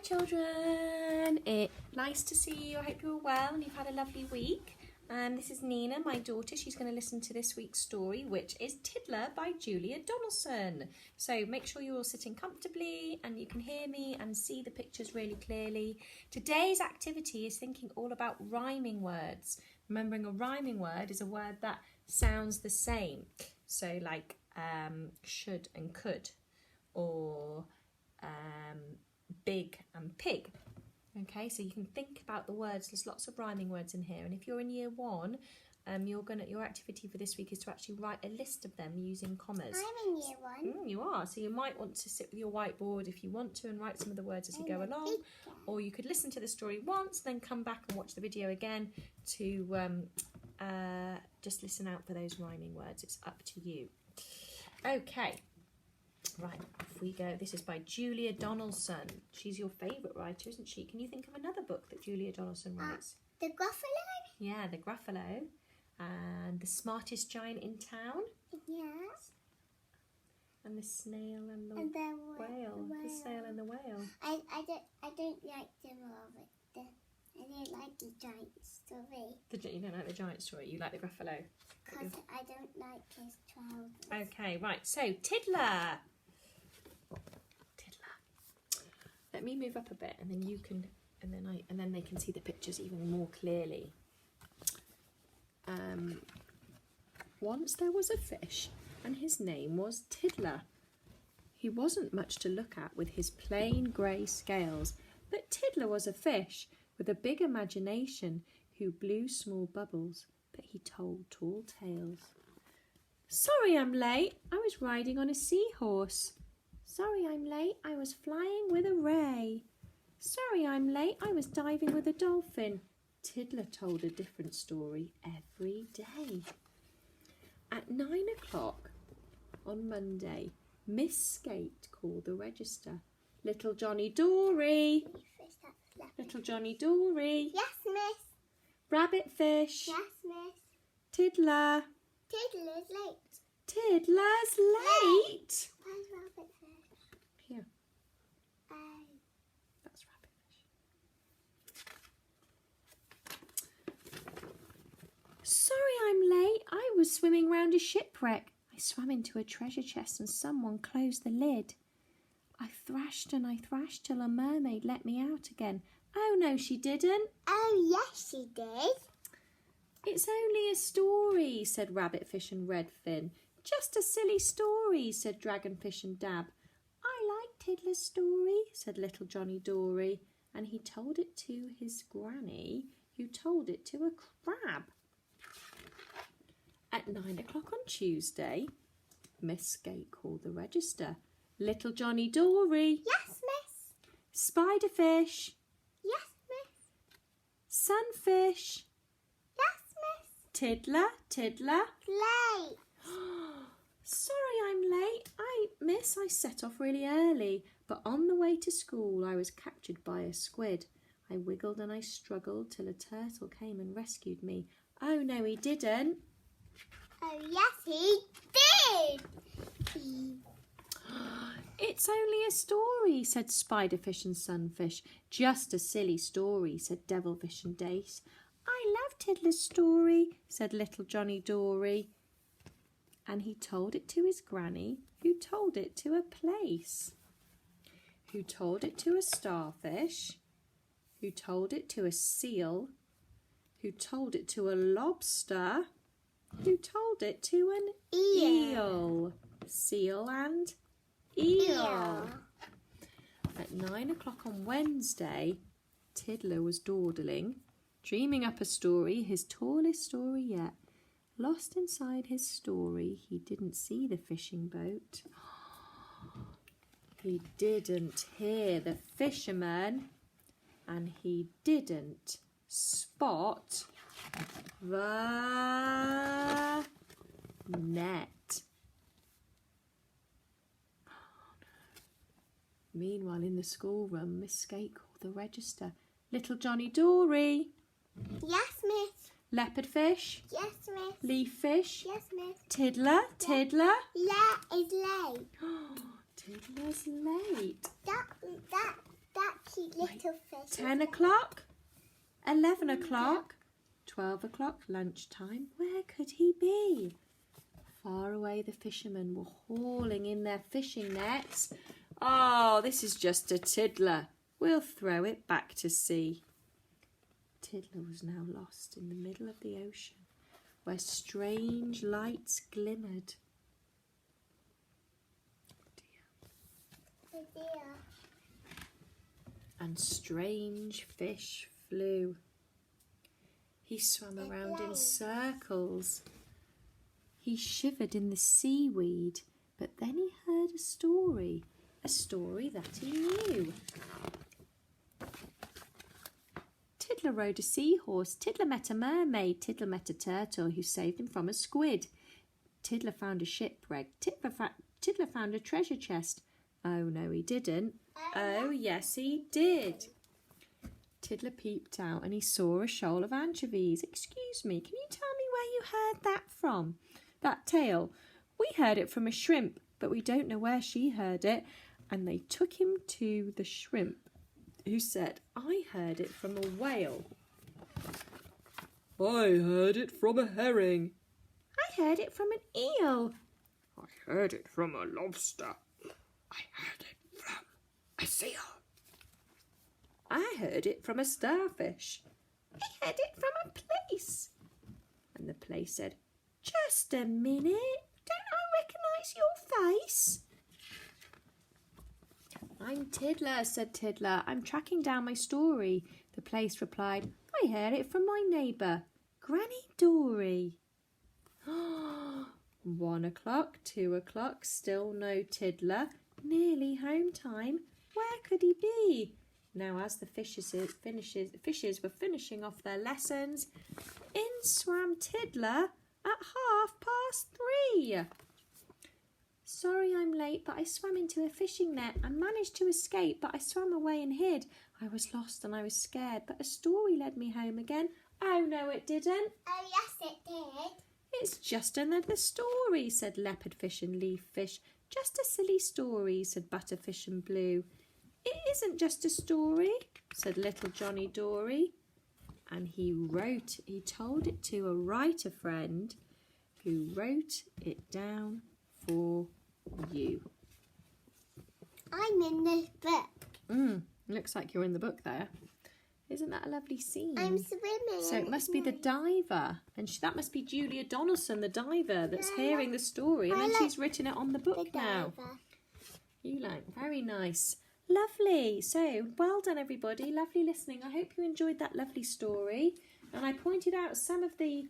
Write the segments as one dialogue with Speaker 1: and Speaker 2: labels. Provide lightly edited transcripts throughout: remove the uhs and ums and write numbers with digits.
Speaker 1: children, it's nice to see you. I hope you're well and you've had a lovely week. This is Nina, my daughter. She's going to listen to this week's story, which is Tiddler by Julia Donaldson. So make sure you're all sitting comfortably and you can hear me and see the pictures really clearly. Today's activity is thinking all about rhyming words. Remembering a rhyming word is a word that sounds the same. So like should and could, or big and pig. Okay, so you can think about the words. There's lots of rhyming words in here, and if you're in year one, your activity for this week is to actually write a list of them using commas.
Speaker 2: I'm in year one.
Speaker 1: You are, so you might want to sit with your whiteboard if you want to and write some of the words as you go along, or you could listen to the story once, then come back and watch the video again to just listen out for those rhyming words. It's up to you. Okay. Right, off we go. This is by Julia Donaldson. She's your favourite writer, isn't she? Can you think of another book that Julia Donaldson writes?
Speaker 2: The Gruffalo?
Speaker 1: Yeah, The Gruffalo. And The Smartest Giant in Town.
Speaker 2: Yes.
Speaker 1: And The Snail and the Whale. The Snail and the Whale.
Speaker 2: I don't like them all. I don't like the giant story.
Speaker 1: You don't like the giant story, you like The Gruffalo.
Speaker 2: Because I don't like his trousers.
Speaker 1: Okay, right. So, Tiddler. Let me move up a bit, and then you can, and then they can see the pictures even more clearly. Once there was a fish, and his name was Tiddler. He wasn't much to look at with his plain grey scales, but Tiddler was a fish with a big imagination who blew small bubbles, but he told tall tales. Sorry I'm late, I was riding on a seahorse. Sorry I'm late, I was flying with a ray. Sorry I'm late, I was diving with a dolphin. Tiddler told a different story every day. At 9 o'clock on Monday, Miss Skate called the register. Little Johnny Dory. Little Johnny Dory.
Speaker 2: Yes, miss.
Speaker 1: Rabbit fish.
Speaker 2: Yes, miss.
Speaker 1: Tiddler.
Speaker 2: Tiddler's late.
Speaker 1: Tiddler's late.
Speaker 2: Where's rabbit fish?
Speaker 1: Here.
Speaker 2: Oh.
Speaker 1: That's rabbit fish. Sorry I'm late. I was swimming round a shipwreck. I swam into a treasure chest and someone closed the lid. I thrashed and I thrashed till a mermaid let me out again. Oh no, she didn't.
Speaker 2: Oh yes, she did.
Speaker 1: It's only a story, said Rabbitfish and Redfin. Just a silly story, said Dragonfish and Dab. I like Tiddler's story, said Little Johnny Dory, and he told it to his granny, who told it to a crab. At 9 o'clock on Tuesday, Miss Skate called the register. Little Johnny Dory.
Speaker 2: Yes, miss.
Speaker 1: Spiderfish.
Speaker 2: Yes, miss.
Speaker 1: Sunfish.
Speaker 2: Yes, miss.
Speaker 1: Tiddler.
Speaker 2: Late.
Speaker 1: Sorry I'm late. I set off really early, but on the way to school I was captured by a squid. I wiggled and I struggled till a turtle came and rescued me. Oh no, he didn't.
Speaker 2: Oh yes, he did.
Speaker 1: It's only a story, said Spiderfish and Sunfish. Just a silly story, said Devilfish and Dace. I love Tiddler's story, said Little Johnny Dory. And he told it to his granny, who told it to a place, who told it to a starfish, who told it to a seal, who told it to a lobster, who told it to an eel. Seal and eel. At 9 o'clock on Wednesday, Tiddler was dawdling, dreaming up a story, his tallest story yet. Lost inside his story, he didn't see the fishing boat. He didn't hear the fisherman, and he didn't spot the net. Meanwhile, in the schoolroom, Miss Skate called the register. Little Johnny Dory.
Speaker 2: Yes, miss.
Speaker 1: Leopardfish.
Speaker 2: Yes, miss.
Speaker 1: Leaffish.
Speaker 2: Yes, miss.
Speaker 1: Tiddler. Tiddler.
Speaker 2: Yeah, it's late.
Speaker 1: Tiddler's late.
Speaker 2: That little fish.
Speaker 1: 10 o'clock, 11 o'clock, 12 o'clock, lunchtime. Where could he be? Far away the fishermen were hauling in their fishing nets. Oh, this is just a tiddler. We'll throw it back to sea. Tiddler was now lost in the middle of the ocean, where strange lights glimmered.
Speaker 2: Oh dear.
Speaker 1: And strange fish flew. He swam around in circles. He shivered in the seaweed, but then he heard a story that he knew. Tiddler rode a seahorse. Tiddler met a mermaid. Tiddler met a turtle who saved him from a squid. Tiddler found a shipwreck. Tiddler found a treasure chest. Oh, no, he didn't. Oh, yes, he did. Tiddler peeped out and he saw a shoal of anchovies. Excuse me, can you tell me where you heard that from? That tale? We heard it from a shrimp, but we don't know where she heard it. And they took him to the shrimp, who said, I heard it from a whale. I heard it from a herring. I heard it from an eel. I heard it from a lobster. I heard it from a seal. I heard it from a starfish. I heard it from a plaice. And the plaice said, just a minute, don't I recognise your face? I'm Tiddler, said Tiddler. I'm tracking down my story. The plaice replied, I heard it from my neighbour, Granny Dory. 1 o'clock, 2 o'clock, still no Tiddler. Nearly home time. Where could he be? Now, as the fishes were finishing off their lessons, in swam Tiddler at 3:30. Sorry I'm late, but I swam into a fishing net and managed to escape, but I swam away and hid. I was lost and I was scared, but a story led me home again. Oh, no, it didn't.
Speaker 2: Oh, yes, it did.
Speaker 1: It's just another story, said leopardfish and leaffish. Just a silly story, said butterfish and blue. It isn't just a story, said little Johnny Dory. And he told it to a writer friend who wrote it down for you.
Speaker 2: I'm in this book.
Speaker 1: Looks like you're in the book there. Isn't that a lovely scene?
Speaker 2: I'm swimming.
Speaker 1: So it must be the diver, and that must be Julia Donaldson, the diver, that's hearing the story, and then she's written it on the book now. You like, very nice. Lovely. So, well done, everybody. Lovely listening. I hope you enjoyed that lovely story. And I pointed out some of the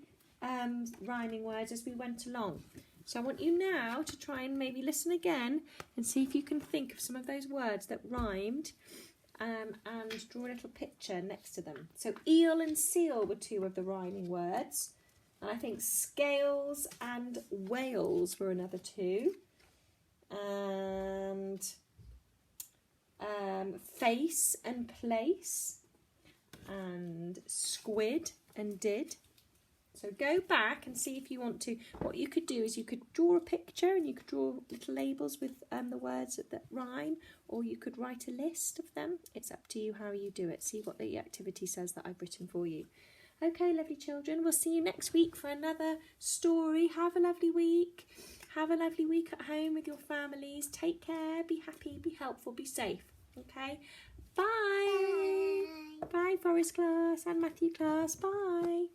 Speaker 1: rhyming words as we went along. So I want you now to try and maybe listen again and see if you can think of some of those words that rhymed and draw a little picture next to them. So eel and seal were two of the rhyming words. And I think scales and whales were another two. And face and place. And squid and did. So go back and see if you want to. What you could do is you could draw a picture and you could draw little labels with the words that rhyme, or you could write a list of them. It's up to you how you do it. See what the activity says that I've written for you. Okay, lovely children, we'll see you next week for another story. Have a lovely week. Have a lovely week at home with your families. Take care, be happy, be helpful, be safe. Okay, bye. Bye, Forest class and Matthew class. Bye.